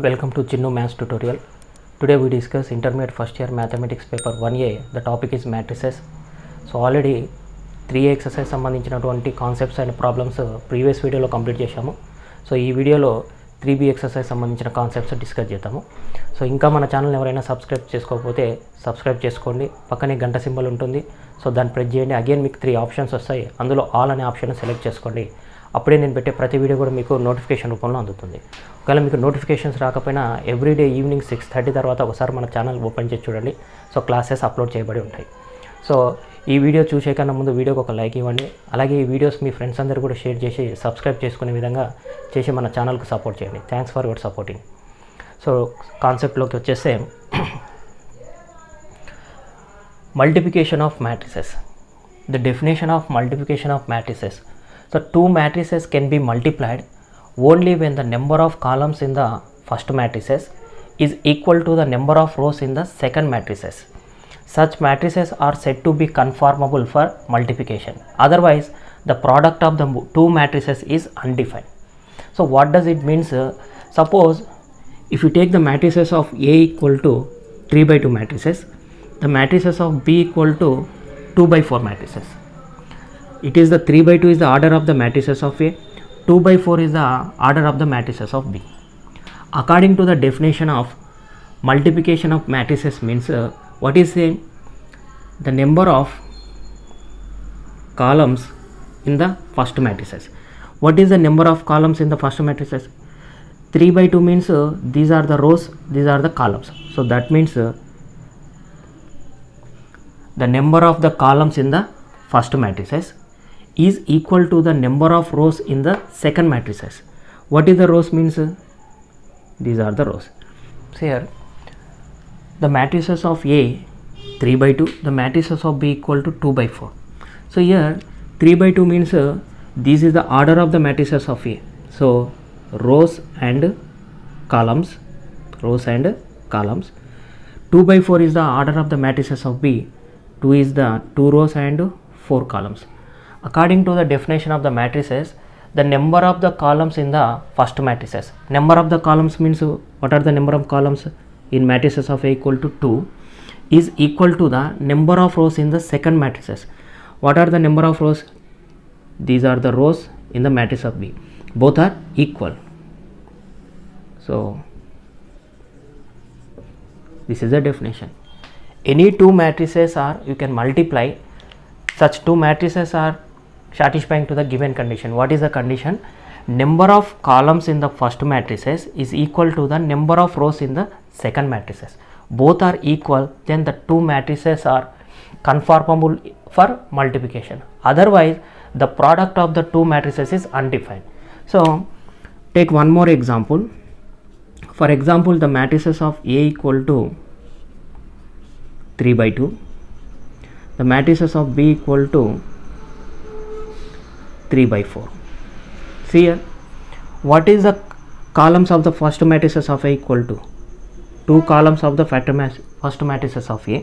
Welcome to Chinnu Maths tutorial. Today we discuss intermediate first year mathematics paper 1A. The topic is matrices. So already 3 exercise సంబంధించినటువంటి concepts and problems previous వీడియోలో complete చేశాము. So ఈ వీడియోలో 3B exercise సంబంధించిన concepts discuss చేద్దాము. So ఇంకా మన channel ఎవరైనా సబ్స్క్రైబ్ చేసుకోకపోతే సబ్స్క్రైబ్ చేసుకోండి. పక్కనే గంట సింబల్ ఉంటుంది. సో దాన్ని ప్రెస్ చేయండి. అగైన్ మీకు 3 ఆప్షన్స్ వస్తాయి. అందులో ఆల్ అనే ఆప్షన్ సెలెక్ట్ చేసుకోండి. అప్పుడే నేను పెట్టే ప్రతి వీడియో కూడా మీకు నోటిఫికేషన్ రూపంలో అందుతుంది. ఒకవేళ మీకు నోటిఫికేషన్స్ రాకపోయినా ఎవ్రీడే ఈవినింగ్ 6:30 తర్వాత ఒకసారి మన ఛానల్ ఓపెన్ చేసి చూడండి. సో క్లాసెస్ అప్లోడ్ చేయబడి ఉంటాయి. సో ఈ వీడియో చూసే కన్నా ముందు వీడియోకి ఒక లైక్ ఇవ్వండి. అలాగే ఈ వీడియోస్ మీ ఫ్రెండ్స్ అందరూ కూడా షేర్ చేసి సబ్స్క్రైబ్ చేసుకునే విధంగా చేసి మన ఛానల్కి సపోర్ట్ చేయండి. Thanks for your supporting. So కాన్సెప్ట్లోకి వచ్చేస్తే multiplication of matrices. The definition of multiplication of matrices. So two matrices can be multiplied only when the number of columns in the first matrices is equal to the number of rows in the second matrices. Such matrices are said to be conformable for multiplication. Otherwise, the product of the two matrices is undefined. So what does it mean? Suppose if you take the matrices of A equal to 3/2 matrices, the matrices of B equal to 2/4 matrices. It is the 3/2 is the order of the matrices of A, 2/4 is the order of the matrices of B. According to the definition of multiplication of matrices means what is the number of columns in the first matrices. What is the number of columns in the first matrices? 3/2 means these are the rows, these are the columns. So that means the number of the columns in the first matrices is equal to the number of rows in the second matrices. What is the rows means? These are the rows. So here the matrices of A 3/2, the matrices of B equal to 2/4. So here 3/2 means this is the order of the matrices of A. So rows and columns, rows and columns. 2/4 is the order of the matrices of B. 2 is the 2 rows and 4 columns. According to the definition of the matrices, the number of the columns in the first matrices. Number of the columns means what are the number of columns in matrices of A equal to 2 is equal to the number of rows in the second matrices. What are the number of rows? These are the rows in the matrix of B. Both are equal. So this is the definition. Any two matrices are you can multiply. Such two matrices are satisfying to the given condition. What is the condition? Number of columns in the first matrices is equal to the number of rows in the second matrices. Both are equal, then the two matrices are conformable for multiplication. Otherwise, the product of the two matrices is undefined. So, take one more example. For example, the matrices of A equal to 3/2. The matrices of B equal to 3/4. See here, what is the columns of the first matrices of A equal to? 2 columns of the first matrices of A.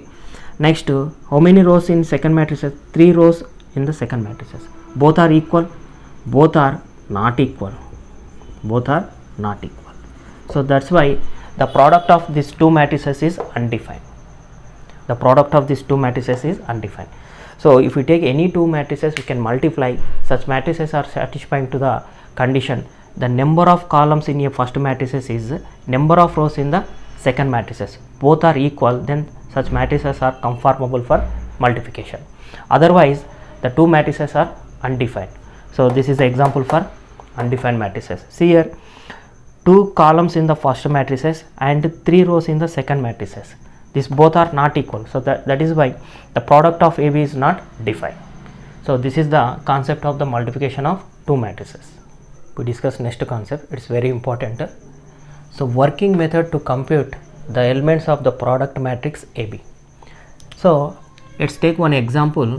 Next, how many rows in second matrices? 3 rows in the second matrices. Both are equal, both are not equal, both are not equal. So that's why the product of these two matrices is undefined. The product of these two matrices is undefined. So if we take any two matrices, we can multiply. Such matrices are satisfying to the condition. The number of columns in a first matrices is number of rows in the second matrices. Both are equal, then such matrices are conformable for multiplication. Otherwise, the two matrices are undefined. So this is the example for undefined matrices. See here, 2 columns in the first matrices and 3 rows in the second matrices. These both are not equal, so that is why the product of AB is not defined. So this is the concept of the multiplication of two matrices. We discuss next concept. It's very important. So working method to compute the elements of the product matrix AB. So let's take one example.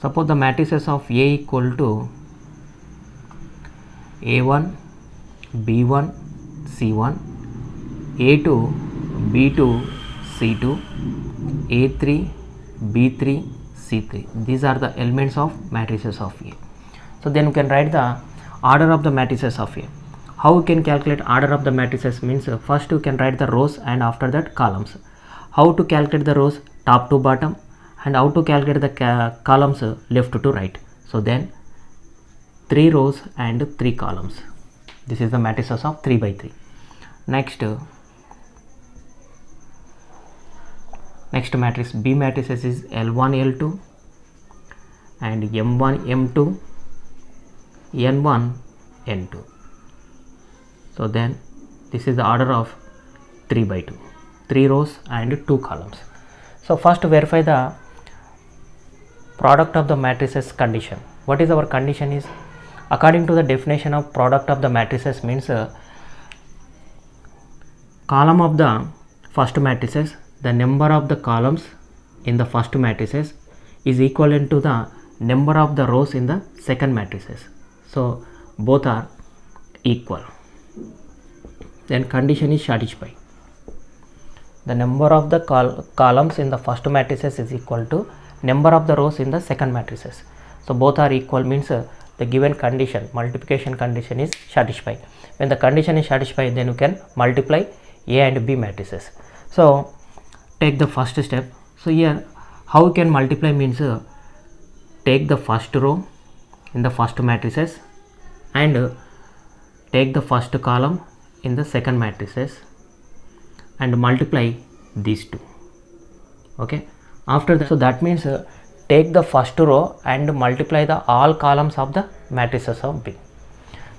Suppose the matrices of A equal to A1, B1, C1, A2, B2, C2, A3, B3, C3. These are the elements of matrices of A. So then you can write the order of the matrices of A. how we can calculate order of the matrices means first you can write the rows and after that columns. How to calculate the rows? Top to bottom. And how to calculate the columns? Left to right. So then 3 rows and 3 columns. This is the matrices of 3 by 3. Next matrix B matrices is L1 L2 and M1 M2 N1 N2. So then this is the order of 3 by 2, 3 rows and 2 columns. So first verify the product of the matrices condition. What is our condition is, according to the definition of product of the matrices means column of the first matrices, the number of the columns in the first matrices is equivalent to the number of the rows in the second matrices. So both are equal. Then condition is satisfied. The number of the columns in the first matrices is equal to number of the rows in the second matrices. So both are equal means the given condition, multiplication condition is satisfied. When the condition is satisfied, then you can multiply A and B matrices. So take the first step. So here how you can multiply means take the first row in the first matrices and take the first column in the second matrices and multiply these two. Okay, after that, so that means take the first row and multiply the all columns of the matrices of B.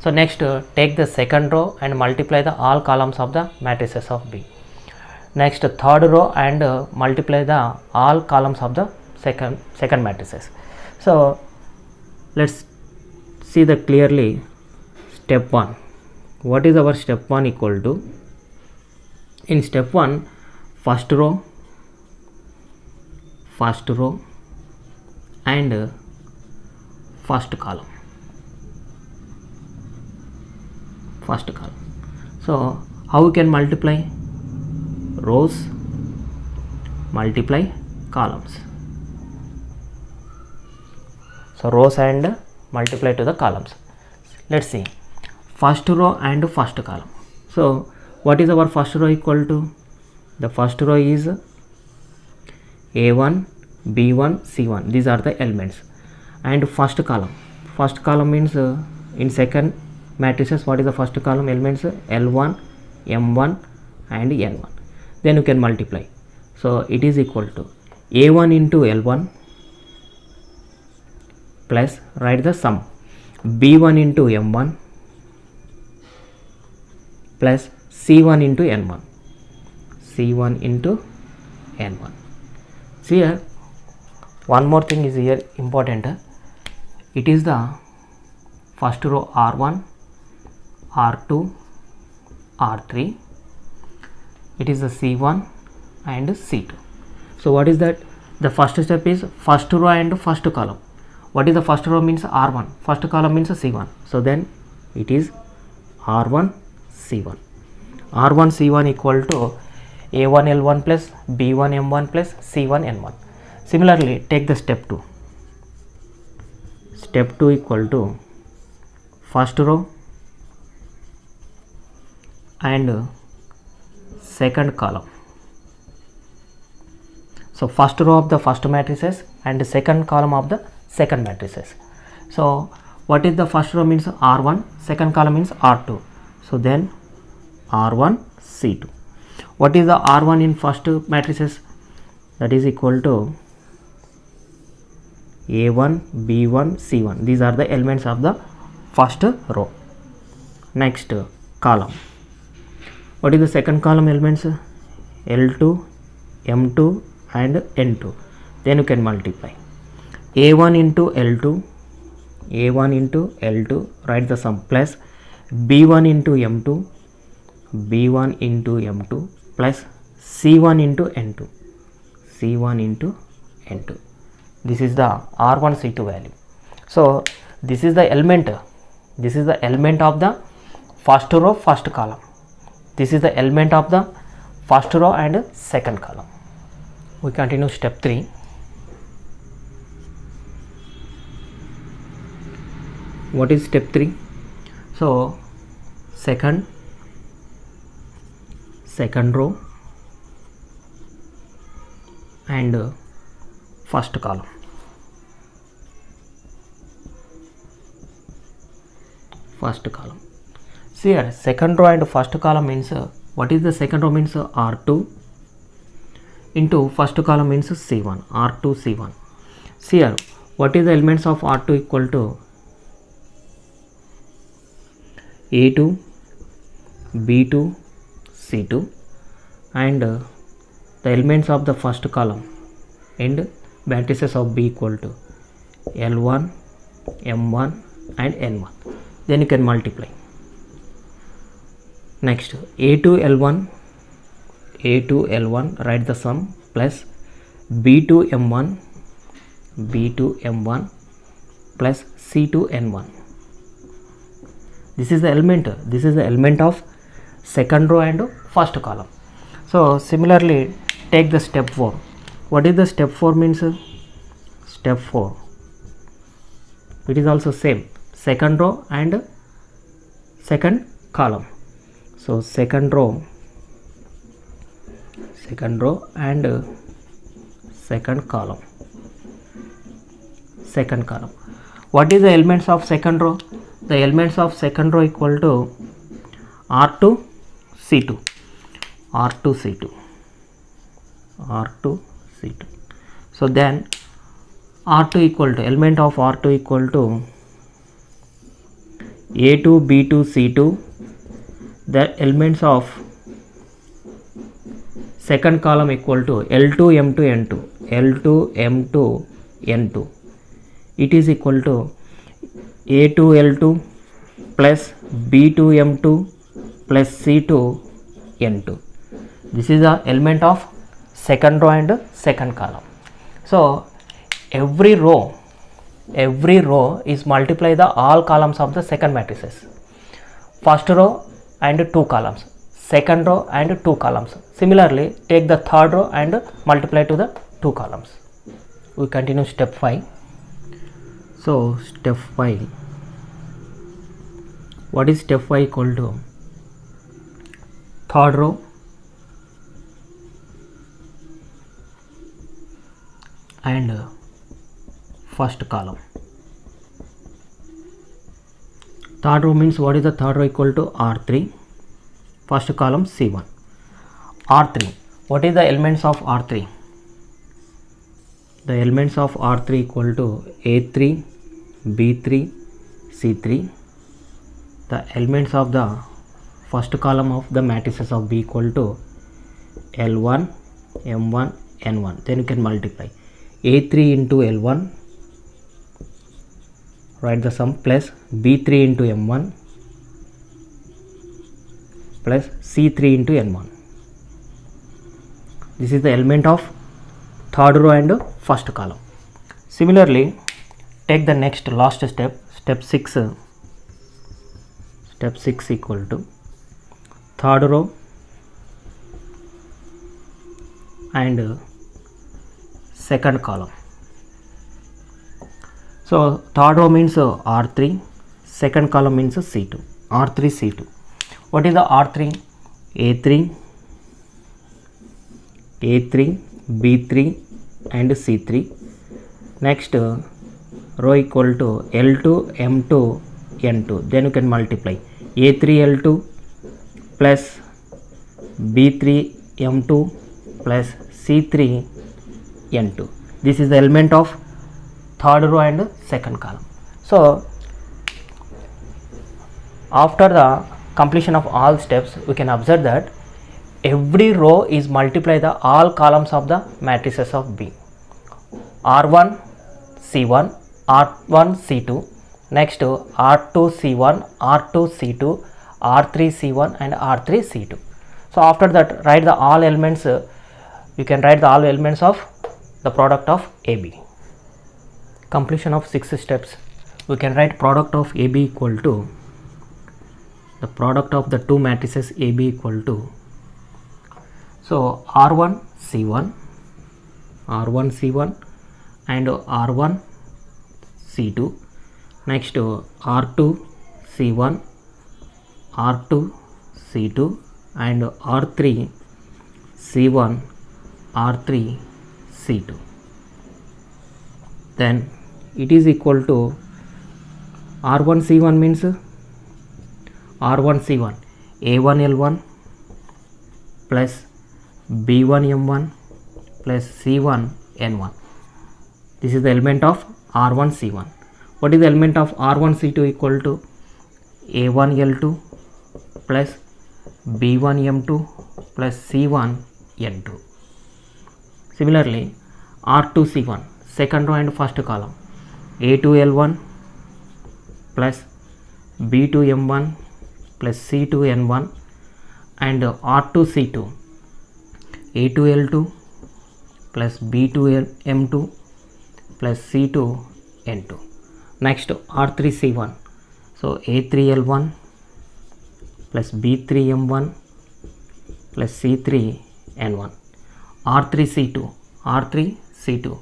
So next take the second row and multiply the all columns of the matrices of B. Next third row and multiply the all columns of the second matrices. So let's see the clearly step 1. What is our step 1 equal to? In step 1, first row and first column. So how we can multiply? Rows multiply columns. So rows and multiply to the columns. Let's see first row and first column. So what is our first row equal to? The first row is A1, B1, C1. These are the elements. And first column means in second matrices, what is the first column elements? L1, M1 and N1. Then you can multiply. So it is equal to A1 into L1 plus write the sum B1 into M1 plus C1 into N1. See here, one more thing is here important. It is the first row R1, R2, R3. It is the C1 and C2. So what is that? The first step is first row and first column. What is the first row means R1, first column means C1. So then it is R1 C1. R1 C1 equal to A1 L1 plus B1 M1 plus C1 N1. Similarly, take the step 2. Step 2 equal to first row and second column. So first row of the first matrices and second column of the second matrices. So what is the first row means R1, second column means R2. So then R1 C2. What is the R1 in first matrices? That is equal to A1, B1, C1. These are the elements of the first row. Next column. What is the second column elements? L2, M2 and N2. Then you can multiply. A1 into L2, write the sum plus B1 into M2, plus C1 into N2, This is the R1 C2 value. So this is the element of the first row, first column. This is the element of the first row and second column. We continue step 3. What is step 3? So second row and first column. See here, second row and first column means what is the second row means R2 into first column means C1, R2 C1. See here, what is the elements of R2 equal to A2, B2, C2, and the elements of the first column and matrices of B equal to L1, M1 and N1. Then you can multiply. Next A2 L1 write the sum plus B2 M1 plus C2 N1. This is the element of second row and first column. So similarly take the step 4. What is the step 4 means? Step 4, it is also same, second row and second column. So second row and second column. What is the elements of second row? The elements of second row equal to R2 C2. So then R2 equal to, element of R2 equal to A2 B2 C2. The elements of second column equal to L2 M2 N2. It is equal to A2 L2 plus B2 M2 plus C2 N2. This is the element of second row and second column. So every row is multiply the all columns of the second matrices. First row and 2 columns, second row and 2 columns. Similarly take the third row and multiply to the 2 columns. We continue step 5. So step 5, what is step 5 equal to? Third row and first column. Third row means what is the third row equal to? R3, first column C1. R3, what is the elements of R3? The elements of R3 equal to A3, B3, C3. The elements of the first column of the matrices of B equal to L1, M1, N1. Then you can multiply A3 into L1, write the sum, plus B3 into M1 plus C3 into N1. This is the element of third row and first column. Similarly take the next last step, step 6 equal to third row and second column. So third row means R3, second column means C2, R3 C2. What is the R3? A3, B3 and C3. Next row equal to L2 M2 N2. Then you can multiply A3 L2 plus B3 M2 plus C3 N2. This is the element of third row and second column. So after the completion of all steps, we can observe that every row is multiply the all columns of the matrices of B. R1 C1, R1 C2, next R2 C1, R2 C2, R3 C1 and R3 C2. So after that write the all elements, you can write the all elements of the product of AB. Completion of 6 steps, we can write product of AB equal to the product of the two matrices AB equal to, so R1 C1 and R1 C2, next R2 C1 R2 C2 and R3 C1 R3 C2. Then it is equal to R1 C1 means R1 C1 A1 L1 plus B1 M1 plus C1 N1. This is the element of R1 C1. What is the element of R1 C2? Equal to A1 L2 plus B1 M2 plus C1 N2. Similarly, R2 C1 second row and first column A2 L1 plus B2 M1 plus C2 N1 and R2 C2 A2 L2 plus B2 M2 plus C2 N2. Next R3 C1, so A3 L1 plus B3 M1 plus C3 N1. R3 C2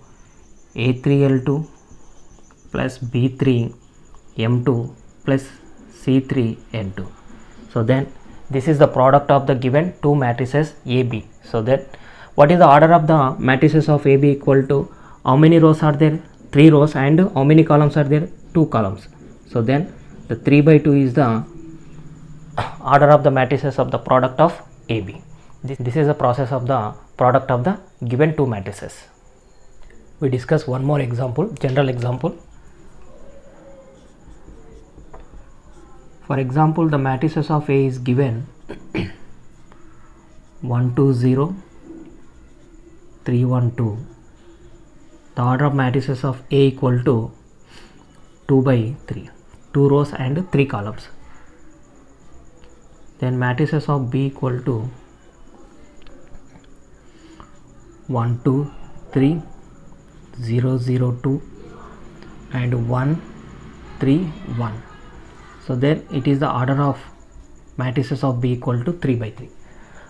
A3 L2 plus B3 M2 plus C3 N2. So then this is the product of the given two matrices AB. So that what is the order of the matrices of AB? Equal to how many rows are there? 3 rows. And how many columns are there? 2 columns. So then the 3 by 2 is the order of the matrices of the product of AB. This is the process of the product of the given two matrices. We discuss one more example, general example. For example, the matrices of A is given 1 2 0 3 1 2. The order of matrices of A equal to 2 by 3, 2 rows and 3 columns. Then matrices of B equal to 1 2 3 0 0 2 and 1 3 1. So then it is the order of matrices of B equal to 3 by 3.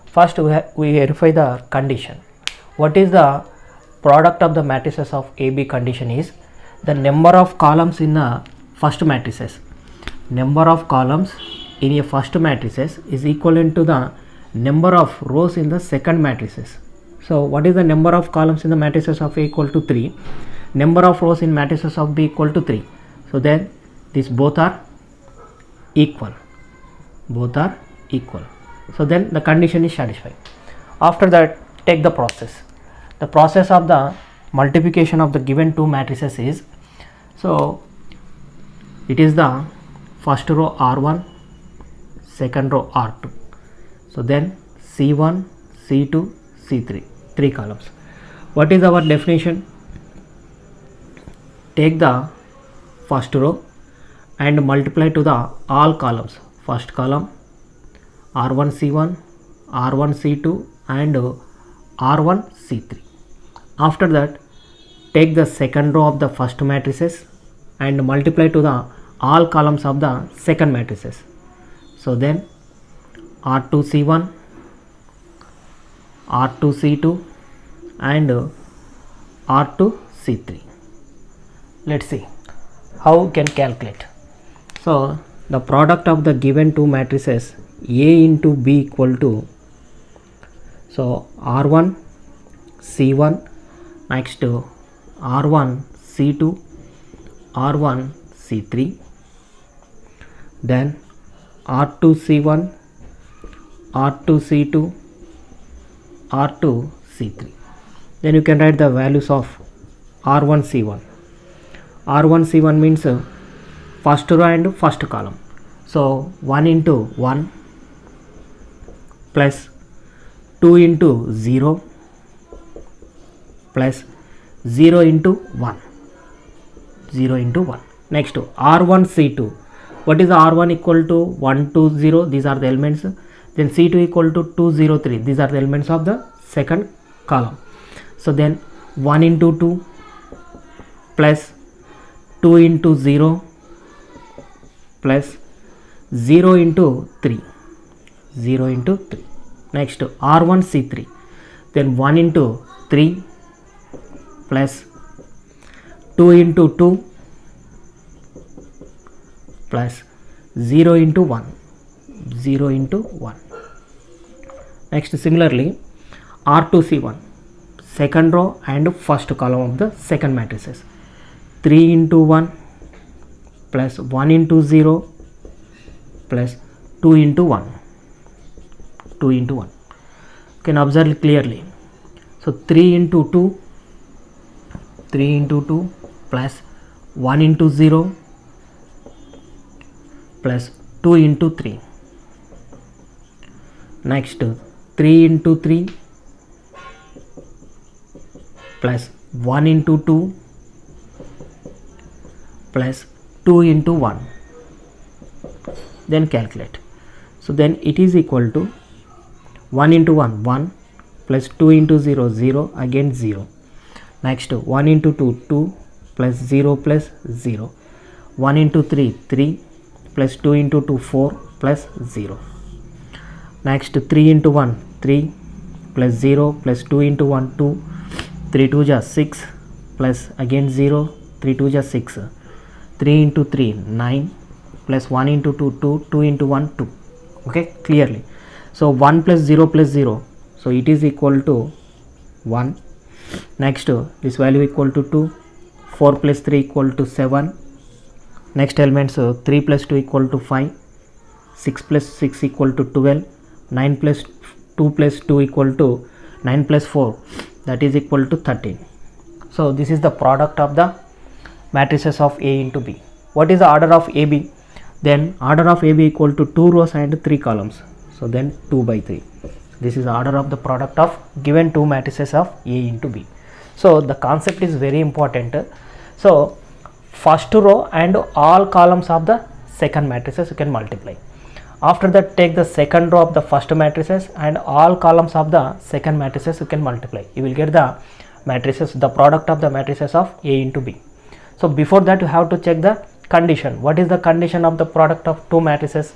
First we verify the condition. What is the product of the matrices of AB? Condition is the number of columns in the first matrices. Number of columns in a first matrices is equivalent to the number of rows in the second matrices. So what is the number of columns in the matrices of A equal to 3? Number of rows in matrices of B equal to 3. So then these both are equal. Both are equal. So then the condition is satisfied. After that, take the process. The process of the multiplication of the given two matrices is, so it is the first row R1, second row R2. So then C1, C2, C3, 3 columns. What is our definition? Take the first row and multiply to the all columns. First column R1 C1, R1 C2 and R1 C3. After that, take the second row of the first matrices and multiply to the all columns of the second matrices. So then R2 C1, R2 C2 and R2 C3. Let's see how we can calculate. So the product of the given two matrices A into B equal to, so R1 C1 next to R1 C2 R1 C3, then R2 C1 R2 C2 R2 C3. Then you can write the values of R1 C1. R1 C1 means first row and first column. So 1 into 1 plus 2 into 0 plus 0 into 1. 0 into 1. Next to R1 C2. What is the R1? Equal to 1 2 0. These are the elements. Then C2 equal to 2 0 3. These are the elements of the second column. So then 1 into 2 plus 2 into 0 plus 0 into 3. 0 into 3. Next R1 C3. Then 1 into 3 plus 2 into 2 plus 0 into 1. 0 into 1. Next similarly R2C1, second row and first column of the second matrices, 3 into 1 plus 1 into 0 plus 2 into 1. 2 into 1. You can observe clearly. So 3 into 2, 3 into 2 plus 1 into 0 plus 2 into 3. Next 3 into 3 plus 1 into 2 plus 2 into 1. Then calculate. So then it is equal to 1 into 1 1 plus 2 into 0 0, again 0. Next 1 into 2 2 plus 0 plus 0. 1 into 3 3 plus 2 into 2 4 plus 0. Next 3 into 1 3 plus 0 plus 2 into 1 2, 3 2 just 6 plus again 0, 3 2 just 6. 3 into 3 9 plus 1 into 2 2, 2 into 1 2. Okay, clearly. So 1 plus 0 plus 0, so it is equal to 1. Next this value equal to 2, 4 plus 3 equal to 7. Next elements 3 plus 2 equal to 5, 6 plus 6 equal to 12, 9 plus 2 plus 2 equal to 9 plus 4, that is equal to 13. So this is the product of the matrices of A into B. What is the order of AB? Then order of AB equal to 2 rows and 3 columns. So then 2 by 3. This is the order of the product of given two matrices of A into B. So the concept is very important. So first row and all columns of the second matrices you can multiply. After that take the second row of the first matrices and all columns of the second matrices you can multiply. You will get the matrices, the product of the matrices of A into B. So before that you have to check the condition. What is the condition of the product of two matrices?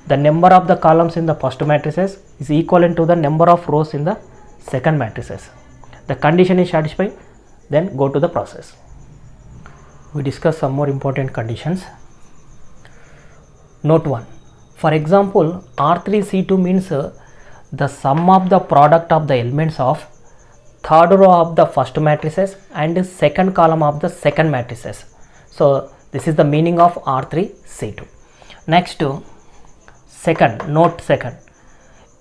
The number of the columns in the first matrices is equivalent to the number of rows in the second matrices. The condition is satisfied, then go to the process. We discuss some more important conditions. Note 1. For example, R3C2 means the sum of the product of the elements of third row of the first matrices and second column of the second matrices. So this is the meaning of R3C2. Next, note second.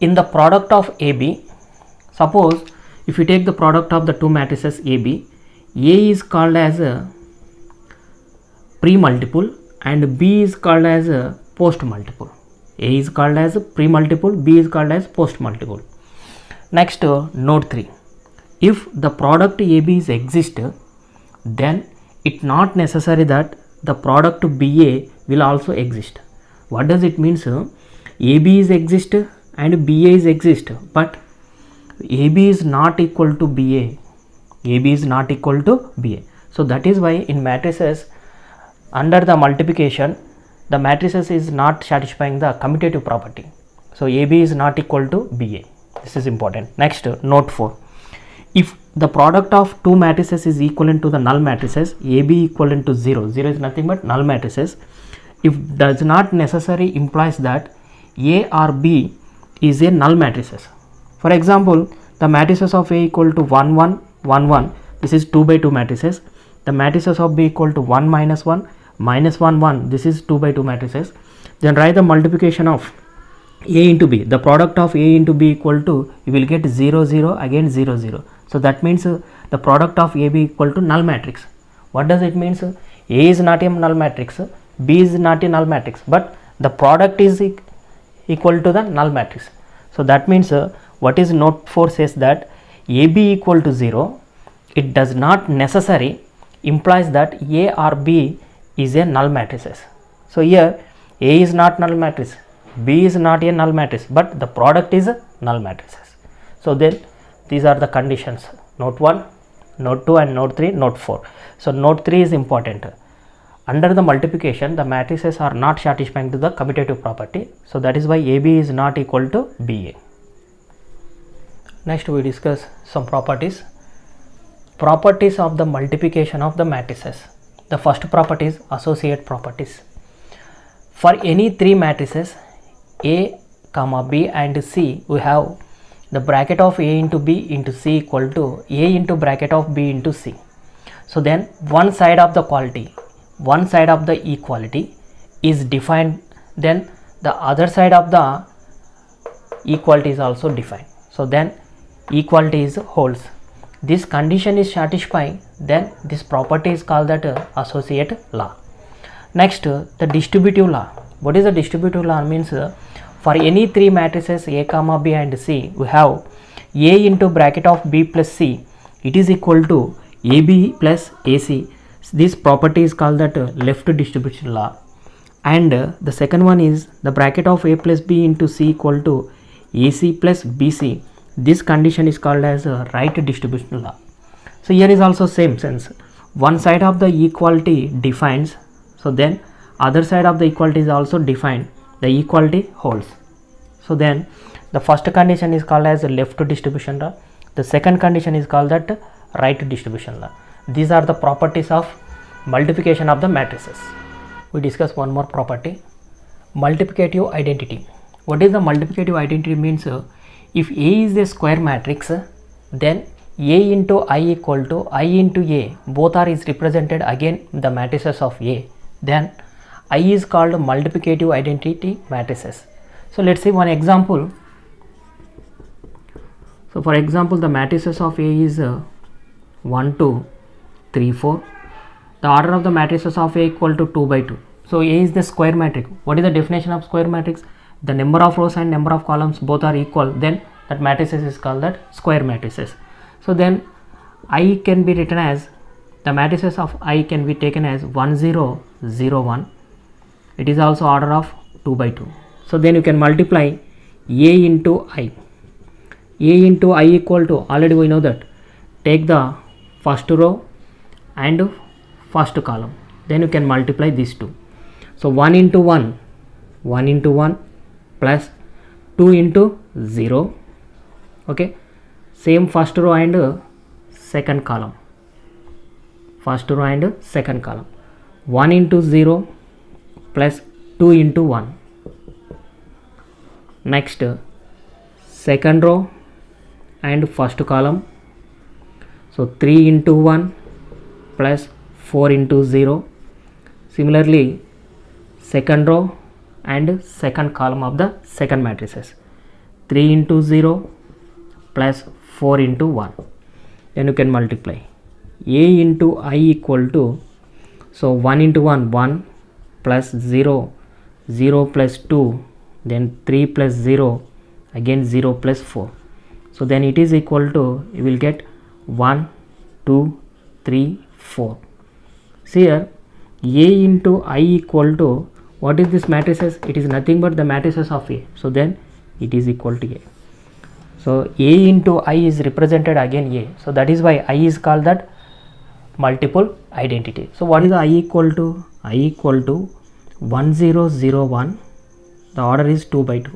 In the product of AB, suppose if you take the product of the two matrices AB, A is called as a pre-multiple and B is called as a post-multiple. A is called as pre-multiple, B is called as post-multiple. Next, note 3. If the product AB is exist, then it not necessary that the product BA will also exist. What does it mean? AB is exist and BA is exist, but AB is not equal to BA. AB is not equal to BA. So that is why in matrices under the multiplication the matrices is not satisfying the commutative property. So AB is not equal to BA. This is important. Next, note 4. If the product of two matrices is equivalent to the null matrices, AB equivalent to 0, 0 is nothing but null matrices, if does not necessarily implies that A or B is a null matrices. For example, the matrices of A equal to 1 1 1 1, this is 2 by 2 matrices. The matrices of B equal to 1 minus 1 minus 1 1, this is 2 by 2 matrices. Then write the multiplication of A into B. The product of A into B equal to, you will get 0 0 again 0 0. So that means the product of AB equal to null matrix. What does it mean? A is not a null matrix, B is not a null matrix, but the product is equal to the null matrix. So that means what is note 4 says that AB equal to 0, it does not necessarily implies that A or B is a null matrices. So here A is not null matrix, B is not a null matrix, but the product is a null matrices. So then these are the conditions, note 1, note 2 and note 3, note 4. So note 3 is important. Under the multiplication the matrices are not satisfying to the commutative property. So that is why AB is not equal to BA. Next we discuss some properties. Properties of the multiplication of the matrices. The first property is associate properties. For any three matrices A comma B and C, we have the bracket of A into B into C equal to A into bracket of B into C. So then one side of the equality is defined, then the other side of the equality is also defined. So then equality is holds. This condition is satisfied, then this property is called that associate law. Next, the distributive law. What is the distributive law? Means for any three matrices A comma B and C, we have A into bracket of B plus C, it is equal to AB plus AC. This property is called that left distribution law. And the second one is the bracket of A plus B into C equal to AC plus BC. This condition is called as a right distribution law. So here is also same sense. One side of the equality defines, so then other side of the equality is also defined, the equality holds. So then the first condition is called as left distribution law, the second condition is called that right distribution law. These are the properties of multiplication of the matrices. We discuss one more property, multiplicative identity. What is the multiplicative identity? Means if A is a square matrix, then A into I equal to I into A, both are is represented again the matrices of A, then I is called multiplicative identity matrices. So let's see one example. So for example, the matrices of A is 1, 2, 3, 4. The order of the matrices of A equal to 2 by 2. So A is the square matrix. What is the definition of square matrix? The number of rows and number of columns both are equal, then that matrices is called that square matrices. So then I can be written as, the matrices of I can be taken as 1, 0, 0, 1. It is also order of 2 by 2. So then you can multiply A into I. A into I equal to, already we know that, take the first row and first column, then you can multiply these two. So 1 into 1, 1 into 1 plus 2 into 0. Okay, same first row and second column, first row and second column, 1 into 0 plus 2 into 1. Next, second row and first column, so 3 into 1 plus 4 into 0. Similarly, second row and second column of the second matrices, 3 into 0 plus 4 into 1. Then you can multiply A into I equal to, so 1 into 1, 1 plus 0, 0 plus 2, then 3 plus 0, again 0 plus 4. So then it is equal to, you will get 1, 2, 3, 4. See here, A into I equal to, what is this matrices? It is nothing but the matrices of A. So then it is equal to A. So A into I is represented again A. So that is why I is called that multiple identity. So what is the I equal to? I equal to 1, 0, 0, 1. The order is 2 by 2.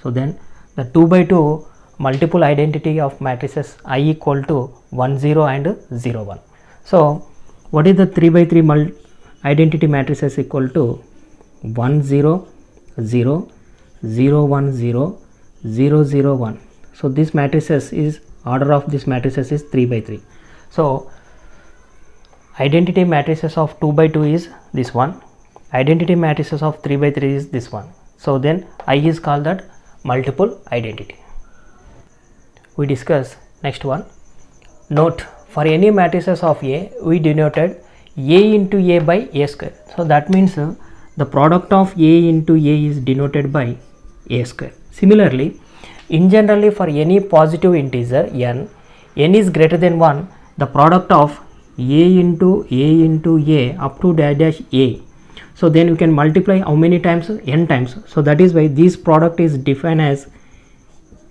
So then the 2 by 2 multiple identity of matrices I equal to 1, 0 and 0, 1. So what is the 3 by 3 identity matrices equal to 1, 0, 0, 0, 1, 0, 0, 0, 1. So this matrices is, order of this matrices is 3 by 3. So identity matrices of 2 by 2 is this one, identity matrices of 3 by 3 is this one. So then I is called that multiple identity. We discuss next one. Note, for any matrices of A, we denoted A into A by A square. So that means the product of A into A is denoted by A square. Similarly, in generally for any positive integer n is greater than 1, the product of A into A up to dash A. So then you can multiply how many times? N times. So that is why this product is defined as,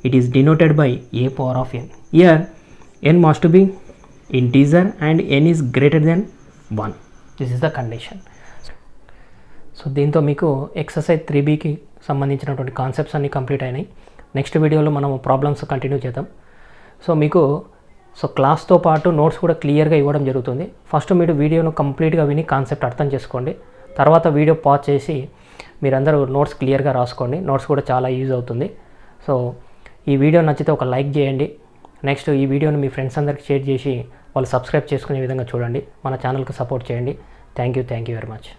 it is denoted by A power of n. Here n must be integer and n is greater than 1. This is the condition. So దీంతో మీకు exercise 3Bకి సంబంధించినటువంటి concepts అన్నీ complete అయినాయి. Next వీడియోలో మనం problems continue చేద్దాం. So మీకు క్లాస్తో పాటు నోట్స్ కూడా క్లియర్గా ఇవ్వడం జరుగుతుంది. ఫస్ట్ మీరు వీడియోను కంప్లీట్గా విని కాన్సెప్ట్ అర్థం చేసుకోండి. తర్వాత వీడియో పాజ్ చేసి మీరందరూ నోట్స్ క్లియర్గా రాసుకోండి. నోట్స్ కూడా చాలా యూజ్ అవుతుంది. సో ఈ వీడియో నచ్చితే ఒక లైక్ చేయండి. నెక్స్ట్ ఈ వీడియోని మీ ఫ్రెండ్స్ అందరికి షేర్ చేసి వాళ్ళు సబ్స్క్రైబ్ చేసుకునే విధంగా చూడండి. మన ఛానల్కి సపోర్ట్ చేయండి. Thank you very much.